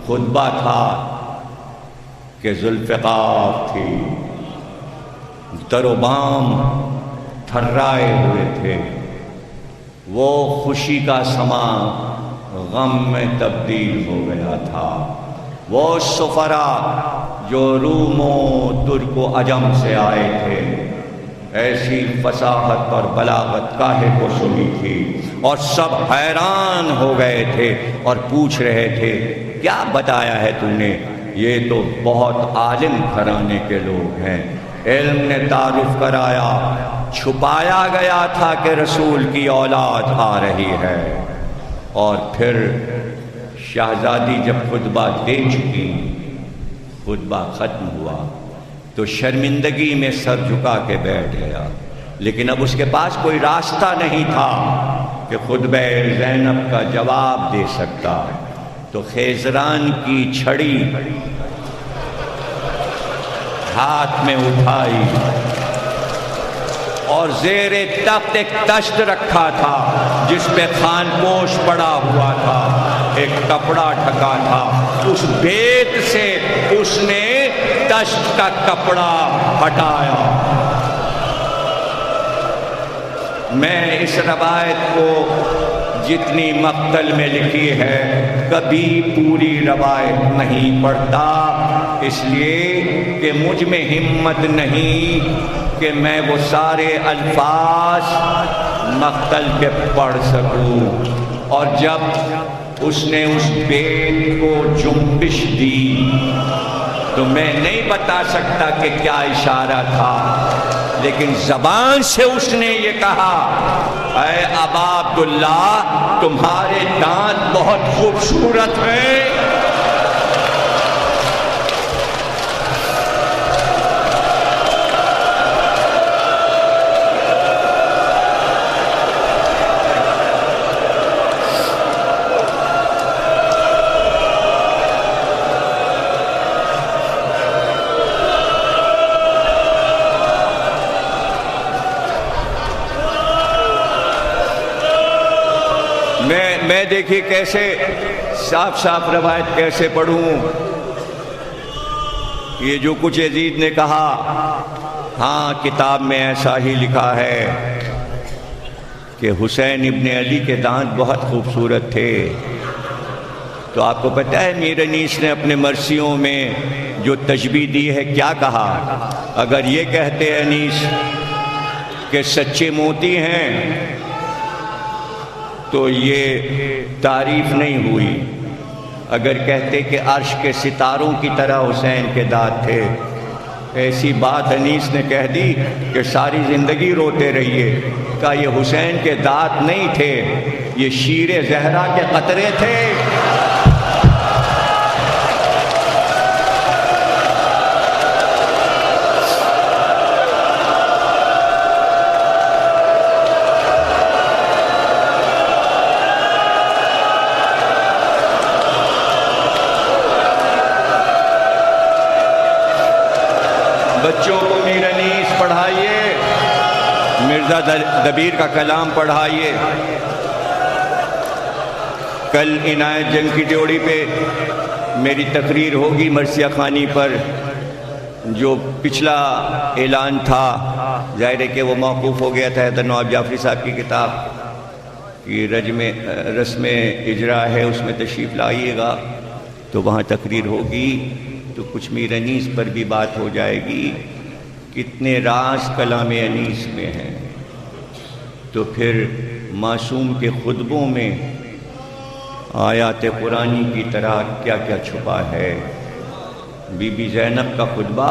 خطبہ تھا کہ ذوالفقار تھی، در و بام تھرائے ہوئے تھے، وہ خوشی کا سما غم میں تبدیل ہو گیا تھا۔ وہ سفرا جو روم و ترک و عجم سے آئے تھے، ایسی فصاحت اور بلاغت کاہے کو سنی تھی، اور سب حیران ہو گئے تھے اور پوچھ رہے تھے کیا بتایا ہے تو نے؟ یہ تو بہت عالم گھرانے کے لوگ ہیں۔ علم نے تعارف کرایا، چھپایا گیا تھا کہ رسول کی اولاد آ رہی ہے۔ اور پھر شہزادی جب خطبہ دے چکی، خطبہ ختم ہوا تو شرمندگی میں سر جھکا کے بیٹھ گیا، لیکن اب اس کے پاس کوئی راستہ نہیں تھا کہ خطبہ زینب کا جواب دے سکتا۔ تو خیزران کی چھڑی ہاتھ میں اٹھائی اور زیر تخت ایک تشت رکھا تھا جس پہ خان پوش پڑا ہوا تھا، ایک کپڑا ڈھکا تھا، اس بیت سے اس نے تشت کا کپڑا ہٹایا۔ میں اس روایت کو جتنی مقتل میں لکھی ہے کبھی پوری روایت نہیں پڑھتا، اس لیے کہ مجھ میں ہمت نہیں کہ میں وہ سارے الفاظ مقتل کے پڑھ سکوں۔ اور جب اس نے اس بیت کو جنبش دی تو میں نہیں بتا سکتا کہ کیا اشارہ تھا، لیکن زبان سے اس نے یہ کہا، اے ابا عبداللہ تمہارے دانت بہت خوبصورت ہیں۔ میں دیکھیے کیسے صاف صاف روایت کیسے پڑھوں۔ یہ جو کچھ یزید نے کہا، ہاں کتاب میں ایسا ہی لکھا ہے کہ حسین ابن علی کے دانت بہت خوبصورت تھے۔ تو آپ کو پتہ ہے میر انیس نے اپنے مرثیوں میں جو تشبیہ دی ہے کیا کہا؟ اگر یہ کہتے انیس کہ سچے موتی ہیں تو یہ تعریف نہیں ہوئی، اگر کہتے کہ عرش کے ستاروں کی طرح حسین کے دانت تھے، ایسی بات انیس نے کہہ دی کہ ساری زندگی روتے رہیے۔ کہا یہ حسین کے دانت نہیں تھے، یہ شیر زہرا کے قطرے تھے۔ بچوں کو میر انیس پڑھائیے، مرزا دبیر کا کلام پڑھائیے۔ کل عنایت جنگ کی ڈیوڑی پہ میری تقریر ہوگی مرثیہ خوانی پر۔ جو پچھلا اعلان تھا ظاہر ہے کہ وہ موقوف ہو گیا تھا، حیدر نواب جعفری صاحب کی کتاب کی رسم اجرا ہے، اس میں تشریف لائیے گا تو وہاں تقریر ہوگی، تو کچھ میر انیس پر بھی بات ہو جائے گی۔ کتنے راز کلام انیس میں ہیں، تو پھر معصوم کے خطبوں میں آیات قرآنی کی طرح کیا کیا چھپا ہے۔ بی بی زینب کا خطبہ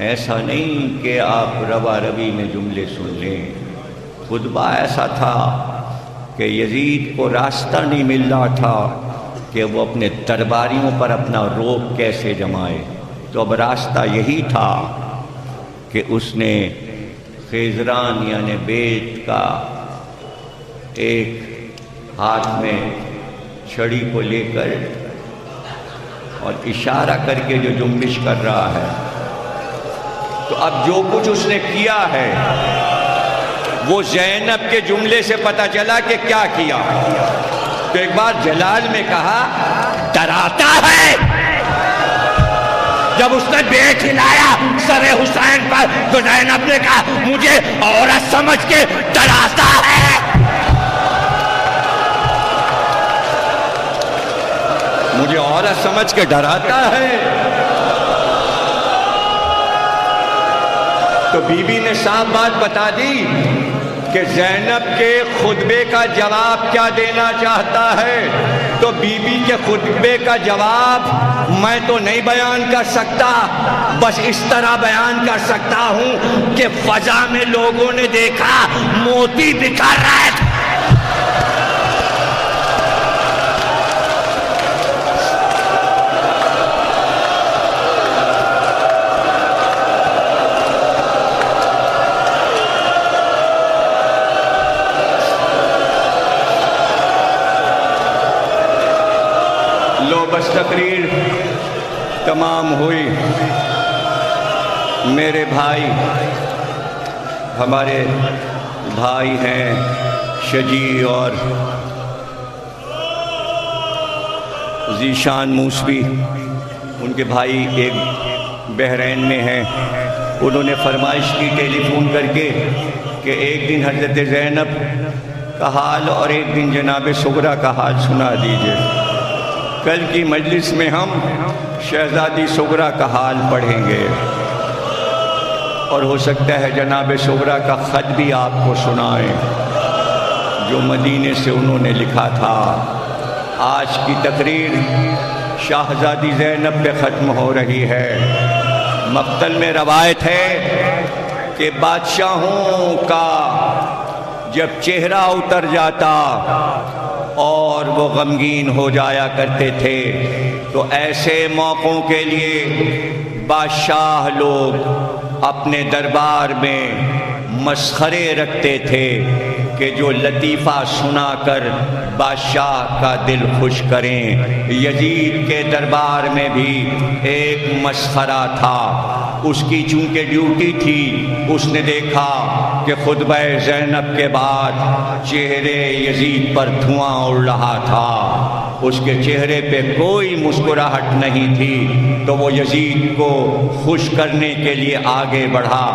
ایسا نہیں کہ آپ روا روی میں جملے سن لیں، خطبہ ایسا تھا کہ یزید کو راستہ نہیں مل رہا تھا کہ وہ اپنے درباریوں پر اپنا روب کیسے جمائے، تو اب راستہ یہی تھا کہ اس نے خیزران یعنی بیت کا ایک ہاتھ میں چھڑی کو لے کر اور اشارہ کر کے جو جنبش کر رہا ہے، تو اب جو کچھ اس نے کیا ہے وہ زینب کے جملے سے پتہ چلا کہ کیا کیا۔ تو ایک بار جلال میں کہا ڈراتا جب اس نے بیٹ ہلایا سر حسین پر تو زینب نے کہا مجھے عورت سمجھ کے ڈراتا ہے، مجھے عورت سمجھ کے ڈراتا ہے۔ تو بی بی نے صاف بات بتا دی کہ زینب کے خطبے کا جواب کیا دینا چاہتا ہے۔ تو بی بی کے خطبے کا جواب میں تو نہیں بیان کر سکتا، بس اس طرح بیان کر سکتا ہوں کہ فضا میں لوگوں نے دیکھا موتی بکھر رہا ہے۔ بس تقریر تمام ہوئی۔ میرے بھائی، ہمارے بھائی ہیں شجیع اور ذیشان موسوی، ان کے بھائی ایک بحرین میں ہیں، انہوں نے فرمائش کی ٹیلی فون کر کے کہ ایک دن حضرت زینب کا حال اور ایک دن جناب سغرا کا حال سنا دیجئے۔ کل کی مجلس میں ہم شہزادی سغرا کا حال پڑھیں گے اور ہو سکتا ہے جناب سغرا کا خط بھی آپ کو سنائیں جو مدینے سے انہوں نے لکھا تھا۔ آج کی تقریر شہزادی زینب پہ ختم ہو رہی ہے۔ مقتل میں روایت ہے کہ بادشاہوں کا جب چہرہ اتر جاتا اور وہ غمگین ہو جایا کرتے تھے تو ایسے موقعوں کے لیے بادشاہ لوگ اپنے دربار میں مسخرے رکھتے تھے کہ جو لطیفہ سنا کر بادشاہ کا دل خوش کریں۔ یزید کے دربار میں بھی ایک مسخرہ تھا، اس کی چونکہ ڈیوٹی تھی، اس نے دیکھا کہ خطبہ زینب کے بعد چہرے یزید پر دھواں اڑ رہا تھا، اس کے چہرے پہ کوئی مسکراہٹ نہیں تھی، تو وہ یزید کو خوش کرنے کے لیے آگے بڑھا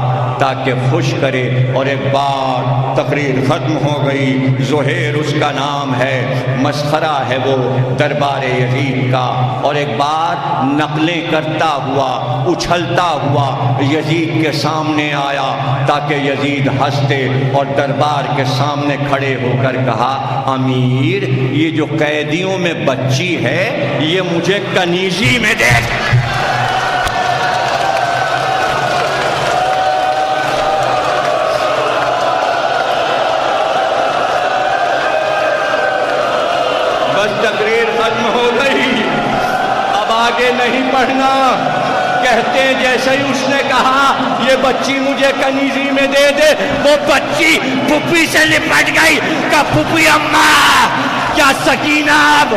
تاکہ خوش کرے، اور ایک بار تقریر ختم ہو گئی۔ زہیر اس کا نام ہے، مسخرہ ہے وہ دربار یزید کا، اور ایک بار نقلیں کرتا ہوا اچھلتا ہوا یزید کے سامنے آیا تاکہ یزید ہنستے، اور دربار کے سامنے کھڑے ہو کر کہا امیر یہ جو قیدیوں میں بچی ہے یہ مجھے کنیزی میں دیکھ۔ بس تقریر ختم ہو گئی، اب آگے نہیں پڑھنا۔ کہتے ہیں جیسے ہی اس نے کہا یہ بچی مجھے کنیزی میں دے دے، وہ بچی پھپھی سے لپٹ گئی کہ پھپھی اماں کیا سکینہ اب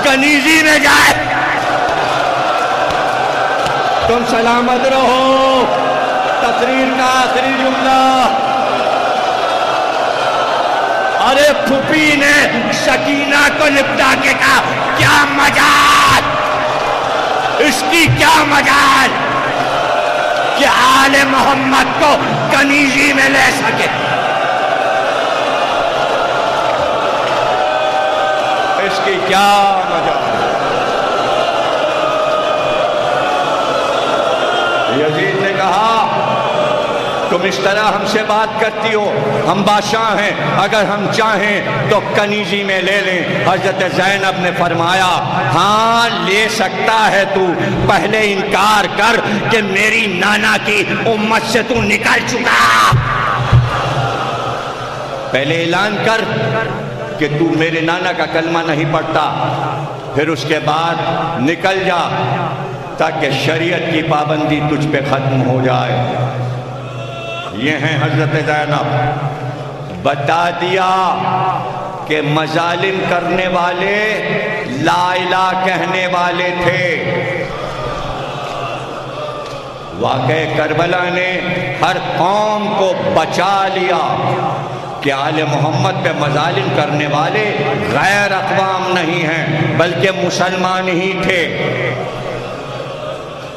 کنیزی میں جائے؟ تم سلامت رہو۔ تقریر کا آخری جملہ، ارے پھپھی نے سکینہ کو لپٹا کے کہا کیا مجال، اس کی کیا مجال کہ آل محمد کو کنیزی میں لے سکے۔ اس کی کیا مجال۔ یزید نے کہا تم اس طرح ہم سے بات کرتی ہو، ہم بادشاہ ہیں، اگر ہم چاہیں تو کنیزی میں لے لیں۔ حضرت زینب نے فرمایا ہاں لے سکتا ہے تو، پہلے انکار کر کہ میری نانا کی امت سے تو نکل چکا، پہلے اعلان کر کہ تو میرے نانا کا کلمہ نہیں پڑھتا، پھر اس کے بعد نکل جا تاکہ شریعت کی پابندی تجھ پہ ختم ہو جائے۔ یہ ہیں حضرت زینب، بتا دیا کہ مظالم کرنے والے لا الہ کہنے والے تھے۔ واقعہ کربلا نے ہر قوم کو بچا لیا کہ آل محمد پہ مظالم کرنے والے غیر اقوام نہیں ہیں بلکہ مسلمان ہی تھے۔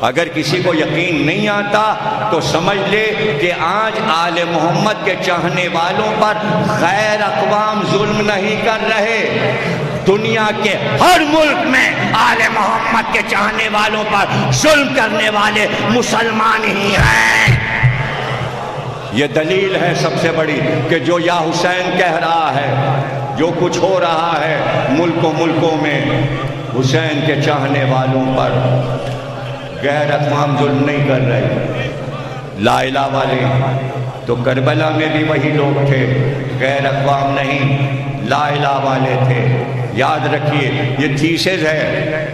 اگر کسی کو یقین نہیں آتا تو سمجھ لے کہ آج آل محمد کے چاہنے والوں پر غیر اقوام ظلم نہیں کر رہے، دنیا کے ہر ملک میں آل محمد کے چاہنے والوں پر ظلم کرنے والے مسلمان ہی ہیں۔ یہ دلیل ہے سب سے بڑی کہ جو یا حسین کہہ رہا ہے، جو کچھ ہو رہا ہے ملکوں میں، حسین کے چاہنے والوں پر غیر اقوام ظلم نہیں کر رہے۔ لا الہ والے تو کربلا میں بھی وہی لوگ تھے، غیر اقوام نہیں، لا الہ والے تھے۔ یاد رکھیے یہ تھیسز ہے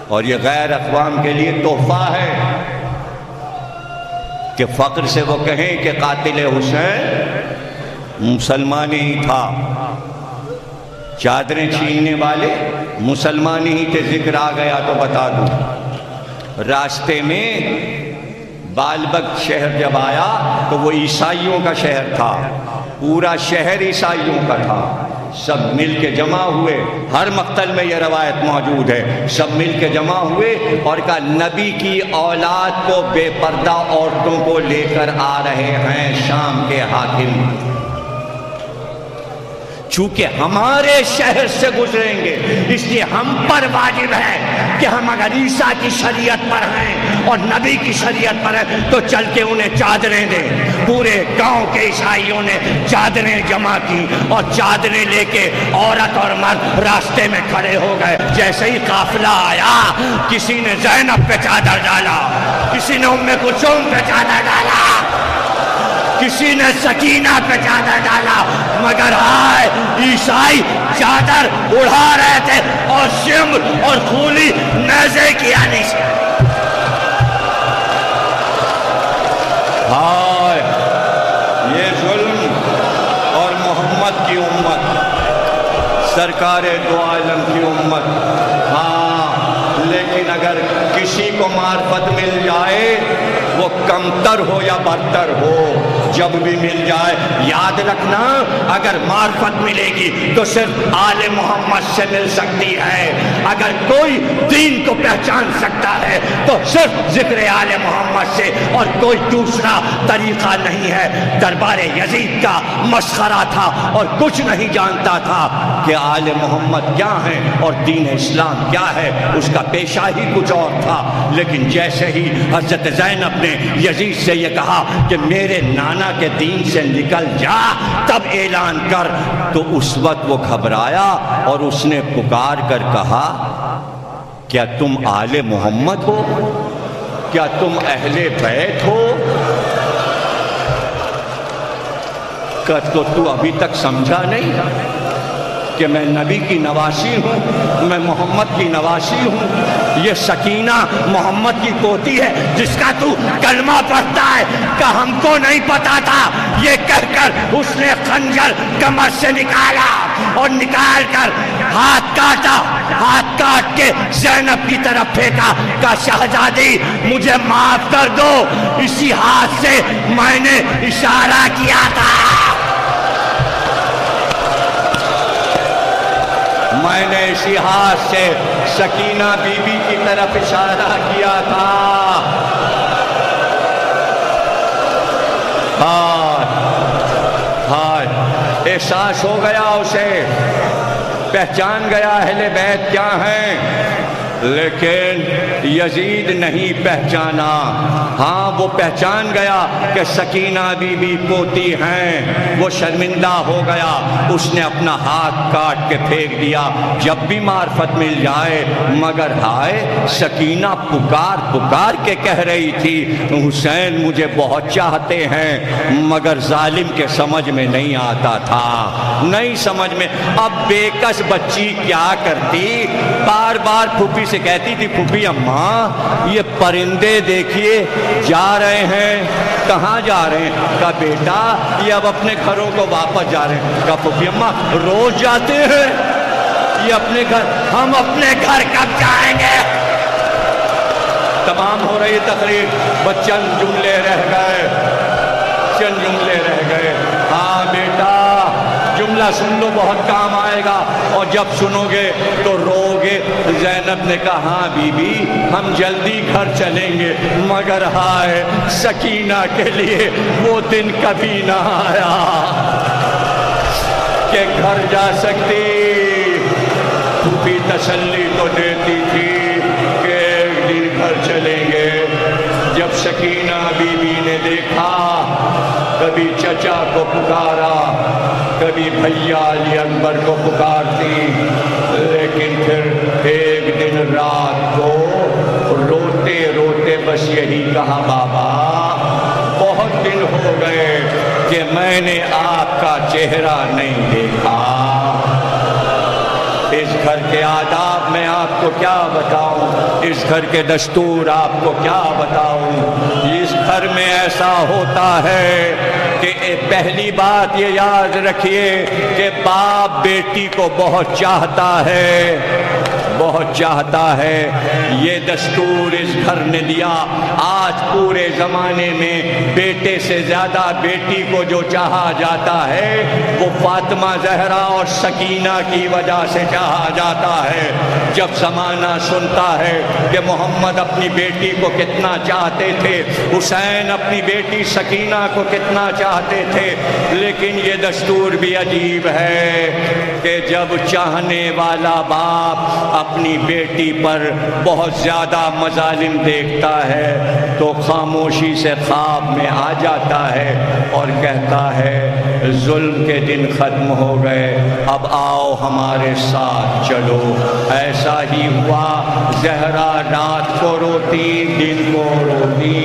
اور یہ غیر اقوام کے لیے تحفہ ہے کہ فخر سے وہ کہیں کہ قاتل حسین مسلمان ہی تھا، چادریں چھیننے والے مسلمان ہی تھے۔ ذکر آ گیا تو بتا دوں، راستے میں بالبک شہر جب آیا تو وہ عیسائیوں کا شہر تھا، پورا شہر عیسائیوں کا تھا۔ سب مل کے جمع ہوئے، ہر مقتل میں یہ روایت موجود ہے، سب مل کے جمع ہوئے اور کہا نبی کی اولاد کو بے پردہ عورتوں کو لے کر آ رہے ہیں شام کے حاکم، چونکہ ہمارے شہر سے گزریں گے اس لیے ہم پر واجب ہے کہ ہم اگر عیسیٰ کی شریعت پر ہیں اور نبی کی شریعت پر ہیں تو چل کے انہیں چادریں دیں۔ پورے گاؤں کے عیسائیوں نے چادریں جمع کی اور چادریں لے کے عورت اور مرد راستے میں کھڑے ہو گئے۔ جیسے ہی قافلہ آیا کسی نے زینب پہ چادر ڈالا، کسی نے ام کلثوم پہ چادر ڈالا، کسی نے سکینہ پہ چادر ڈالا، مگر آئے عیسائی چادر اڑا رہے تھے اور شمر اور خولی نیزے کی آنی سے۔ ہائے یہ ظلم اور محمد کی امت، سرکار دو عالم کی امت۔ ہاں لیکن اگر کسی کو معرفت مل جائے وہ کمتر ہو یا برتر ہو، جب بھی مل جائے یاد رکھنا اگر معرفت ملے گی تو صرف آل محمد سے مل سکتی ہے۔ اگر کوئی دین کو پہچان سکتا ہے تو صرف ذکر آل محمد سے، اور کوئی دوسرا طریقہ نہیں ہے۔ دربار یزید کا مسخرہ تھا اور کچھ نہیں جانتا تھا کہ آل محمد کیا ہیں اور دین اسلام کیا ہے، اس کا پیشہ ہی کچھ اور تھا۔ لیکن جیسے ہی حضرت زینب نے یزید سے یہ کہا کہ میرے نانا کے دین سے نکل جا، تب اعلان کر، تو اس وقت وہ گھبرایا اور اس نے پکار کر کہا کیا تم آل محمد ہو؟ کیا تم اہل بیت ہو؟ کہ تو ابھی تک سمجھا نہیں کہ میں نبی کی نواسی ہوں، میں محمد کی نواسی ہوں، یہ سکینہ محمد کی پوتی ہے جس کا تو کلمہ پڑھتا ہے، کہ ہم کو نہیں پتا تھا۔ یہ کہہ کر اس نے خنجر کمر سے نکالا اور نکال کر ہاتھ کاٹا، ہاتھ کاٹ کے زینب کی طرف پھینکا، کہا شہزادی مجھے معاف کر دو، اسی ہاتھ سے میں نے اشارہ کیا تھا، میں نے اسی ہاتھ سے سکینہ بی بی کی طرف اشارہ کیا تھا۔ ہائے احساس ہو گیا اسے، پہچان گیا اہل بیت کیا ہیں، لیکن یزید نہیں پہچانا۔ ہاں وہ پہچان گیا کہ سکینہ بی بی پوتی ہیں، وہ شرمندہ ہو گیا، اس نے اپنا ہاتھ کاٹ کے پھینک دیا۔ جب بھی معرفت مل جائے، مگر ہائے سکینہ پکار پکار کے کہہ رہی تھی حسین مجھے بہت چاہتے ہیں، مگر ظالم کے سمجھ میں نہیں آتا تھا، نہیں سمجھ میں۔ اب بے کس بچی کیا کرتی، بار بار پھوپھی سے کہتی تھی پھوپھی اماں یہ پرندے دیکھیے جا رہے ہیں، کہاں جا رہے ہیں؟ کہا بیٹا یہ اب اپنے گھروں کو واپس جا رہے ہیں۔ کہا پھوپھی اماں روز جاتے ہیں یہ اپنے گھر، ہم اپنے گھر کب جائیں گے؟ تمام ہو رہی تقریر، بس چند جملے رہ گئے، چند جملے رہ گئے۔ ہاں بیٹا جو جملہ سن لو، بہت کام آئے گا، اور جب سنو گے تو رو گے۔ زینب نے کہا ہاں بی بی ہم جلدی گھر چلیں گے، مگر ہائے سکینہ کے لیے وہ دن کبھی نہ آیا کہ گھر جا سکتی۔ پھوپھی تسلی تو دیتی تھی کہ ایک دن گھر چلیں گے۔ جب سکینہ بی بی نے دیکھا کبھی چچا کو پکارا، کبھی بھیا علی اکبر کو پکارتی، لیکن پھر ایک دن رات کو روتے روتے بس یہی کہا بابا بہت دن ہو گئے کہ میں نے آپ کا چہرہ نہیں دیکھا۔ اس گھر کے آداب میں آپ کو کیا بتاؤں، اس گھر کے دستور آپ کو کیا بتاؤں۔ اس گھر میں ایسا ہوتا ہے کہ پہلی بات یہ یاد رکھیے کہ باپ بیٹی کو بہت چاہتا ہے، بہت چاہتا ہے۔ یہ دستور اس گھر نے دیا۔ آج پورے زمانے میں بیٹے سے زیادہ بیٹی کو جو چاہا جاتا ہے وہ فاطمہ زہرا اور سکینہ کی وجہ سے چاہا جاتا ہے۔ جب زمانہ سنتا ہے کہ محمد اپنی بیٹی کو کتنا چاہتے تھے، حسین اپنی بیٹی سکینہ کو کتنا چاہتے تھے، لیکن یہ دستور بھی عجیب ہے کہ جب چاہنے والا باپ اپنی بیٹی پر بہت زیادہ مظالم دیکھتا ہے تو خاموشی سے خواب میں آ جاتا ہے اور کہتا ہے ظلم کے دن ختم ہو گئے، اب آؤ ہمارے ساتھ چلو۔ ایسا ہی ہوا، زہرا رات کو روتی، دن کو روتی،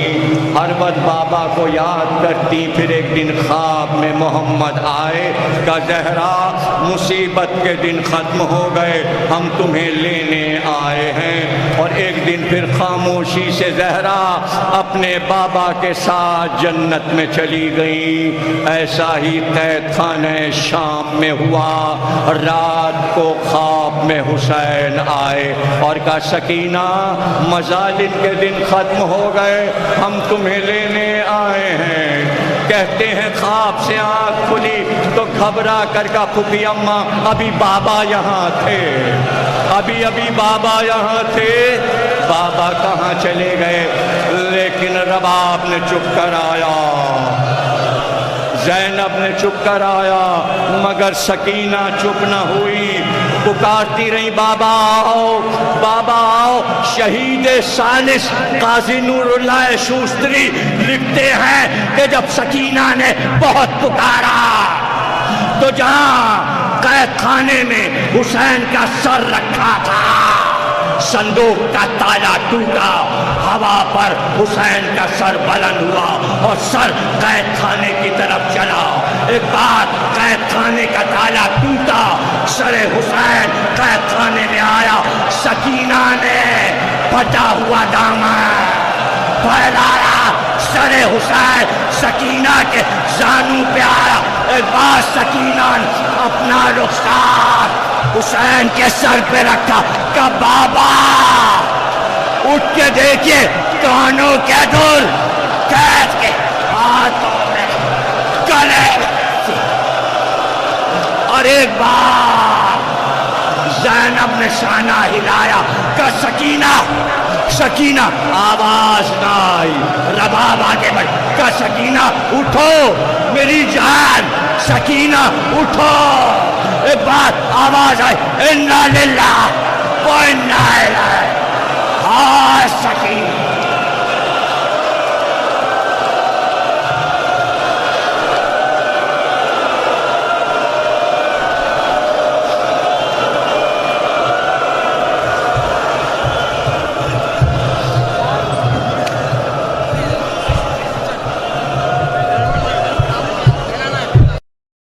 ہر وقت بابا کو یاد کرتی۔ پھر ایک دن خواب میں محمد آئے کہ زہرا مصیبت کے دن ختم ہو گئے، ہم تمہیں لینے آئے ہیں۔ اور ایک دن پھر خاموشی سے زہرا اپنے بابا کے ساتھ جنت میں چلی گئی۔ ایسا ہی قید خانہ شام میں ہوا، رات کو خواب میں حسین آئے اور کہا سکینہ مظالم کے دن ختم ہو گئے، ہم تمہیں لینے آئے ہیں۔ کہتے ہیں خواب سے آنکھ کھلی تو گھبرا کر کا پھوپھی اماں ابھی بابا یہاں تھے، ابھی بابا یہاں تھے، بابا کہاں چلے گئے؟ لیکن رباب نے چپ کرایا، زینب نے چپ کرایا، مگر سکینہ چپ نہ ہوئی، پکارتی رہی بابا آؤ، بابا آؤ۔ شہید ثالث قاضی نور اللہ شوستری لکھتے ہیں کہ جب سکینہ نے بہت پکارا تو جہاں قید خانے میں حسین کا سر رکھا تھا صندوق کا تالا ٹوٹا، ہوا پر حسین کا سر بلند ہوا اور سر قید خانے کی طرف چلا۔ ایک بار قید خانے کا تالا ٹوٹا، سر حسین قید خانے میں آیا، سکینہ نے پھٹا ہوا دامن پھیلایا، سر حسین سکینہ کے زانوں پہ آیا۔ ایک بار سکینہ نے اپنا رخسار حسین کے سر پہ رکھا کہ بابا اٹھ کے دیکھیے کانوں کے دل قید کے ہاتھوں میں گلے، اور ایک بار زینب نے شانہ ہلایا کہ سکینہ سکینہ، آواز نہ آئی، رباب آگے بڑھ کہ سکینہ اٹھو میری جان، سکینہ اٹھو۔ ایک بار آواز آئی انا للہ و انا الیہ